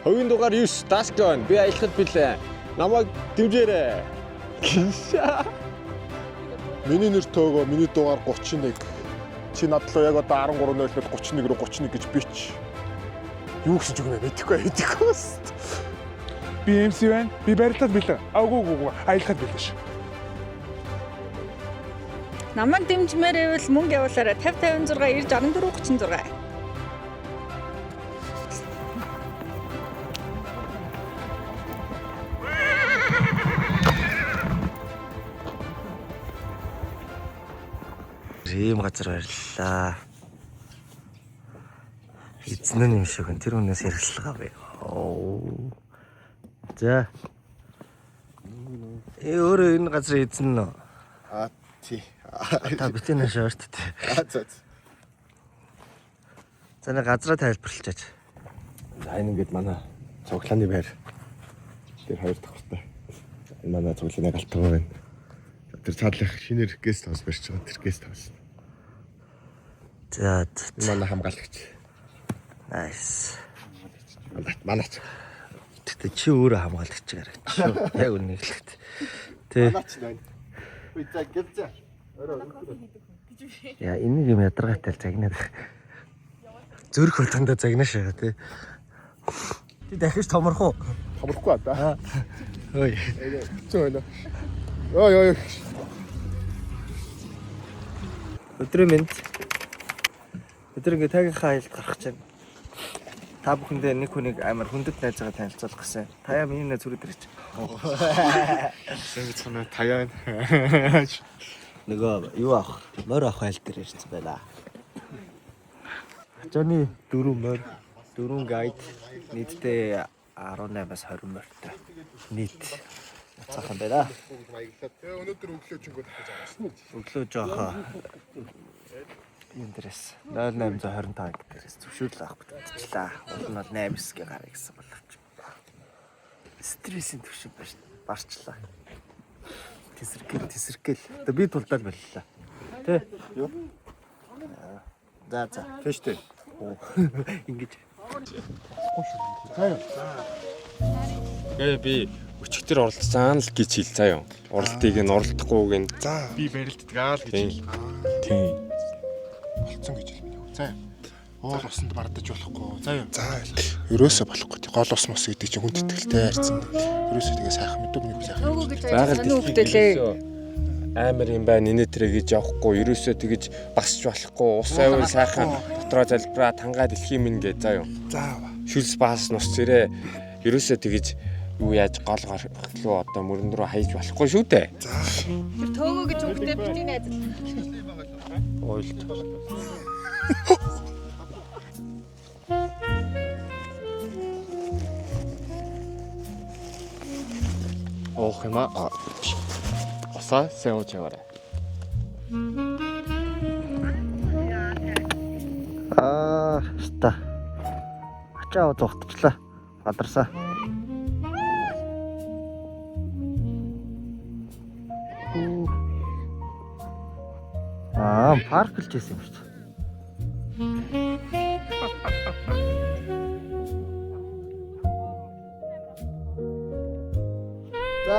Хувийн дугаар 9 Daskon би аялахад билээ. Намайг дэмжээрэй. Миний нэр Төөгөө, миний дугаар 31. Чи надлаа яг одоо 13:00-д 31 рүү 31 гэж бич. Юу гэсэн ч үгүй мэдэхгүй. Би MC байна. Би барилдаад билээ. Агуу аялахад билээ ш. Намайг дэмжмээр байвал мөнгө явуулаарай 50 56 90 64 36. Ийм газар барьлаа. Эзэн нь юм шиг н тэр хүнээс хэрэгслэгаа бай. За. Өөрөө энэ газрын эзэн нь. Тий. Та битэн шорт тий. За. За нэг газраа тайлбарлачаач. За энэ ингээд манай цуглааны байр. Тэр хоёр давхартай. Энэ манай цуглааны галтгоо байна. Тэр цаадлах шинээр гест хаус барьж байгаа. Тэр гест хаус. За манай хамгаалагч. Nice. Манаач. Тэгтээ чи өөрөө хамгаалагч гарагч. Яг үнэ хэлэхэд. Тэ. Манаач байна. Үгүй за гэлзээ. Яа энийг юм ядаргаатай л загнаад. Зүрх болгондоо загнаш байгаа тий. Ти дахиж томорох уу? Томрохгүй аа. Ой. Зөө байна. Ой. Өдрийн мэнд. Өдөр ингээ тагийнхаа аялд гарах гэж байна. Та бүхэндээ нэг хүнийг амар хүндэт найзаагаа танилцуулах гэсэн. Таяа миний найз зүрх дэрч. Сэвч санаа таяа. Нөгөө юу авах? Морь авах айл дээр ирсэн байла. Ачааны 4 морь, 4 гайд нийтдээ 18-аас 20 морьтой. Нийт цаахан байла. Тэгээ өнөөдөр өглөөчөнгөө дахиж авсан. Өглөө жоохоо энэ дээрээс 0825 дээрээс зөвшөөрөл авах бүтчихлээ. Уул нь бол 8-9-гээ гараа гэсэн боловч. Стрессийн төвшин барчлаа. Тесэргэл. Одоо би тулдаал боллоо. Тэ? Юу? За. Тэштэй. Ингэж. Тэгээ би өчигдөр оролцсон л гэж хэл заа юу. Оролтыг нь оролдохгүйг нь. За. Би барилддаг аа л гэж хэл. Тийм. Болцсон гэж хэлмээ. За. Уул усанд бардаж болохгүй. За юу. За. Ерөөсөө болохгүй. Гол ус мос гэдэг чинь хүн тэтгэлтэй хайрцан. Ерөөсөө тэгээ сайхан мэдүү миний сайхан. Байгаль дэлхий амар юм байна. Инээ тэрэ гэж явахгүй. Ерөөсөө тэгэж басч болохгүй. Ус авир сайхан дотроо залбираа тангаа дэлхий минь гэж заа юу. За. Шүлс баас нус зэрэг ерөөсөө тэгэж юу яаж гол гаргалуу одоо мөрөнд рүү хаяж болохгүй шүү дээ. За. Тэр төөгөө гэж үгтэй битгий найз. Ойлт. Оох юм аа. Осаа сеож яваарай. Ста. Ачаа зогтчлаа. Бадарсаа. Парк л жийсэн юм шүү дээ. За.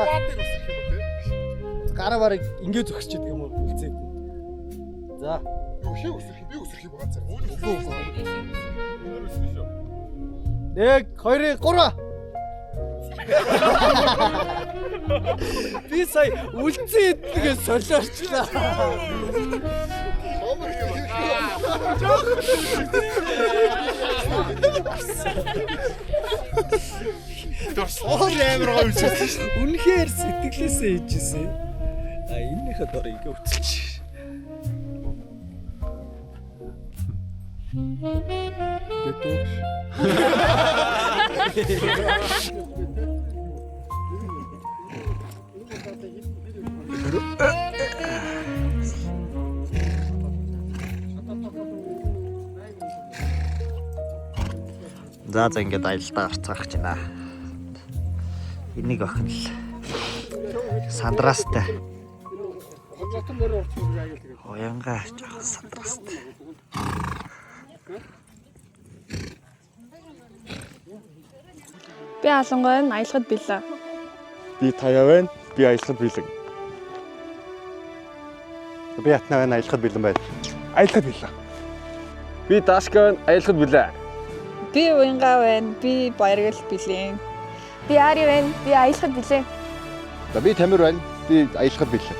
Гараа барыг ингээ зогсож идэг юм уу үлцээд. За. Юу хий өсөх юм? Би өсөх юм байгаа цаа. Нэг, 2, 3. Би сая үлцэн идэлгээ солиорчлаа. Оор амар гоё үзсэн шүү. Үнэхээр сэтгэлээсээ хийжсэн. Энийхээ дор ингээ үтэлж. Гэтөөш. За ингээд аялалтаа гарцгаах гэж байна. Энийг охин л сандрастай. Оянга жоох сандрастай. Би Алангой байна. Аялахад бэлээ. Би Таяа байна. Би аялахад бэлэн. Би Атна байна. Аялахад бэлэн байна. Аялахад бэлээ. Би Дашка байна. Аялахад бэлээ. Би Уянга байна. Би Баяргал бэлэн. Би Ари байна. Би аялахад бэлээ. За би Тамир байна. Би аялахад бэлэн.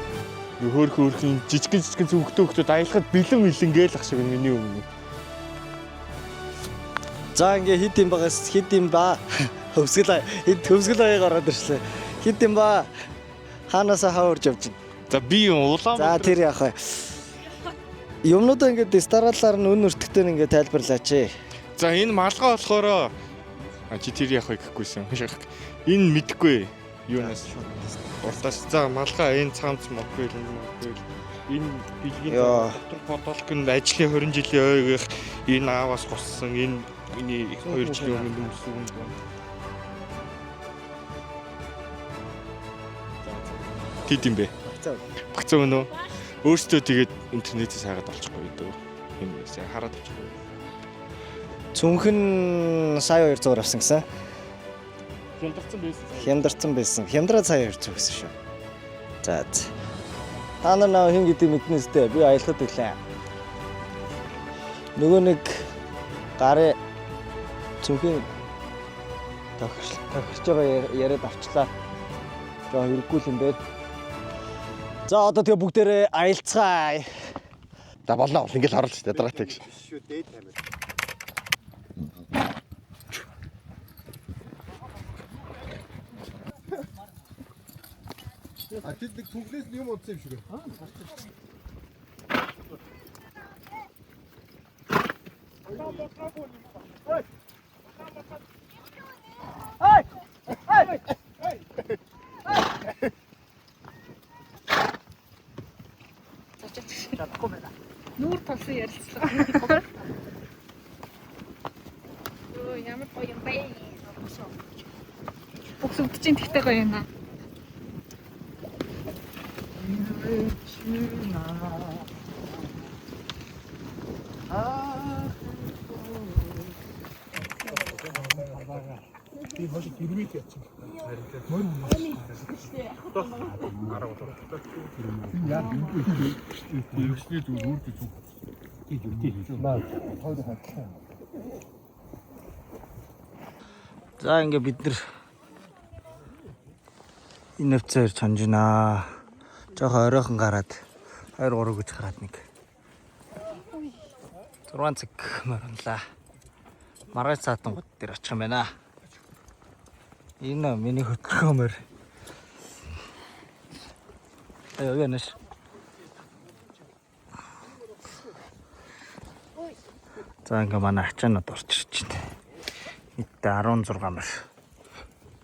Хөөрхөн жижигэн зүгтөөхөд аялахад бэлэн гээл ах шиг миний өмнө. За ингээ хит юм байгаас хит юм ба. Хөвсгөл хаяг ороод ирсэн. Хит юм ба. Хаанасаа хаварж явж байна. За би улаан. За тэр яах вэ? Юмнуудаа ингээд стараалаар нь үн өртөгтэй ингээд тайлбарлаач ээ. За энэ малгай болохоор чи тэр яах вэ гэхгүйсэн. Энэ мэдхгүй. Юунаас уртаас за малгай энэ цаамц модгүй л энэ билгийн дотор фотолог нь ажлын 20 жилийн ойгийнх энэ ааваас гуссан энэ миний 2 жилийн өмнө өмсөн юм. Тэд юм бэ? Багцаа өнөө өөртөө тэгээд интернетээс хараад олчихгүй дөө. Юм яа хараад олчихгүй. Цүнхэн сая 200 авсан гэсэн. Хямдарсан байсан. Хямдраа сая 200 гэсэн шүү. За. Та нар наа хин гэдэг мэднэстэй би аялахад ирлээ. Нөгөө нэг гарын цүнхэн тохирч байгаа яриад авчлаа. Жоо хэрэггүй юм бэ. За одоо тэгээ бүгдээрээ аялцгаая. За болоо. Ингээл оруулж ядаргатай гэж. Шүү дээ Тамир. А тэд нэг түнхнээс юм удсан юм шиг үү? Нүүр толсон ярилцлага. Йоо ямар гоё юм бэ? Бокс өвдөж тэгтэй гоё юм аа. Би хожи гэрмит яачих. Мөр юм. Араа болоо. Яа би зүг үрд зүг. За ингээ бид нар энэ хвцээр чанж байна. Жохоо оройхон гараад 2 3 гэж гараад нэг 6 цаг мөрөнлаа. Маргааш цаатангууд дээр очих юм байна. Энэ миний хөтлөхөмөр. Аяа янаш. За ингээ манай ачаанууд орж ирж байна. Нийтдээ 16 мөр.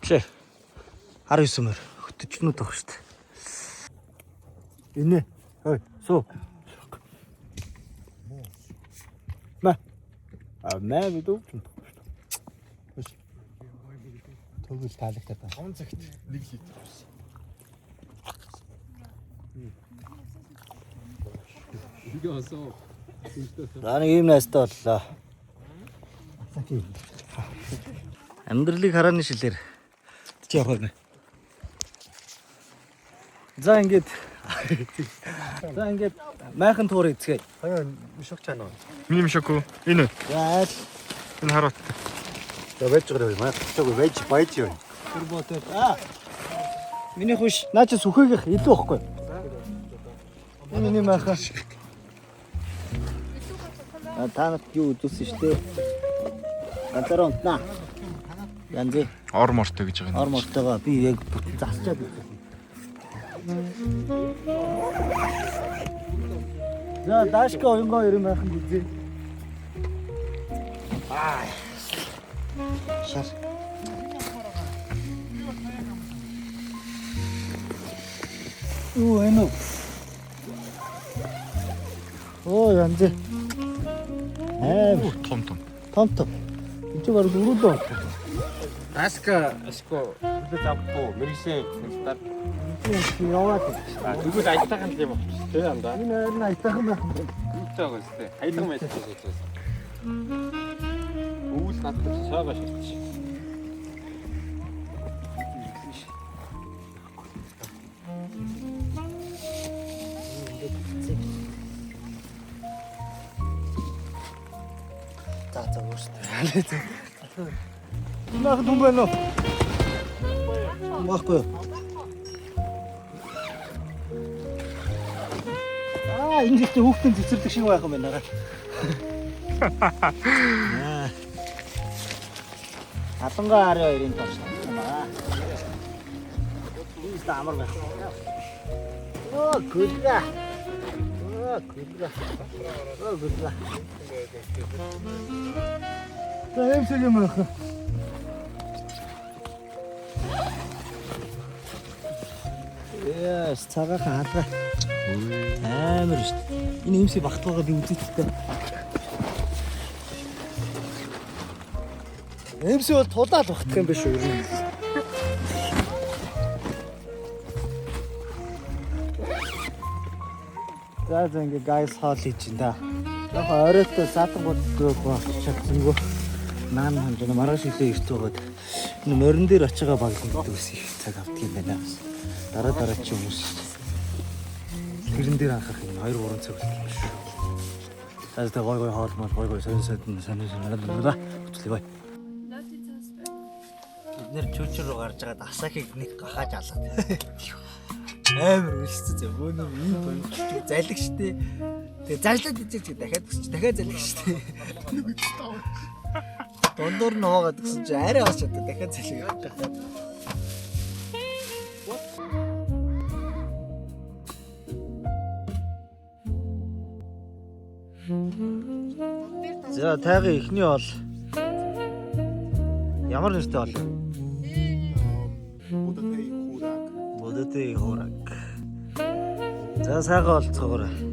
Биш 19 мөр хөтөчнүүд баг шүү дээ. Энэ ой суу. Мэ. Мэ мэдүү. Төгөл таалагтай та. 5 цагт 1 литр авсан. Нэг юм настаа боллоо. Амьдралыг харааны шилээр чи явах нэ. За ингээд майхан туурыг эцгээе. Хаяа мишок чана. Миний мишоку. Энэ. За Энэ хараад. За байж байгаа юм аа. Чог байж байж юу. турботой. Миний хүш наа чи сүхээгийнх илүү байхгүй. Энэ миний майхан. Та нарт юу үзүүлсэн шүү дээ. Ганцаараа унтнаа. Янзээ. Ор мортой гэж байгаа юм. Ор мортойгоо би яг бүтэн засчаад байна. За Дашка оюнгоо ирэн байх юм үзье. Шар. Оо энэ. Оо янзээ. Том. Том. Энд чи баруун өрөөлөө. Аска аско үлдэж авахгүй мэрэгсэн стар Яваад. тэгвэл аялтайхан юм байна. Тэ андаа. Энэ харин айтайхан байх юм. Үүтэй байгаа зү. Аялан байдаг гэж. Өвөл надад цаага шилж. Наахан хүн байна уу? Махгүй. Энэ ихтэй хүүхдийн цэцэрлэг шиг байх юм байна. Алангаа 12-ын тооч байна. Үст амар байх. Гүлга. Гүлга. Тэмцэл юм аа. Яс цагаахан хаалга. Амар шүү дээ. Энэ эмсээ багтаагаа би үзээдтэй. Эмсээ бол тулаал багтах юм биш үү? За ингээ гайс хоол хийж да. Яг оройтой садан боддгоо чадсангүй. Наан хэмжээ маргааш илээ ирт байгаад энэ морин дээр очигаа баг гэдэг ус их цаг авдаг юм байна. Дараа чи хүмүүс тэрэн дээр анхах юм 2-3 цаг болчих юм шүү. Тас тэ гой хоол мал гой сонирхолтой бүтлээ бай. Бид нэр чүүчэр рүү гарч байгаа асахыг нэг гахааж алаад. Амар үлссэн зэ бөөнөө ийм залиг штэ. Тэгээ зарлаад идэж дахиад өсч дахиад залиг штэ. Дондор нь хоогаад гэсэн чи арай авч чаддаг дахиад залиг авах. За тайгын ихний бол ямар нэртэй бол? Будатей хураг. За сайхан болцоогоор.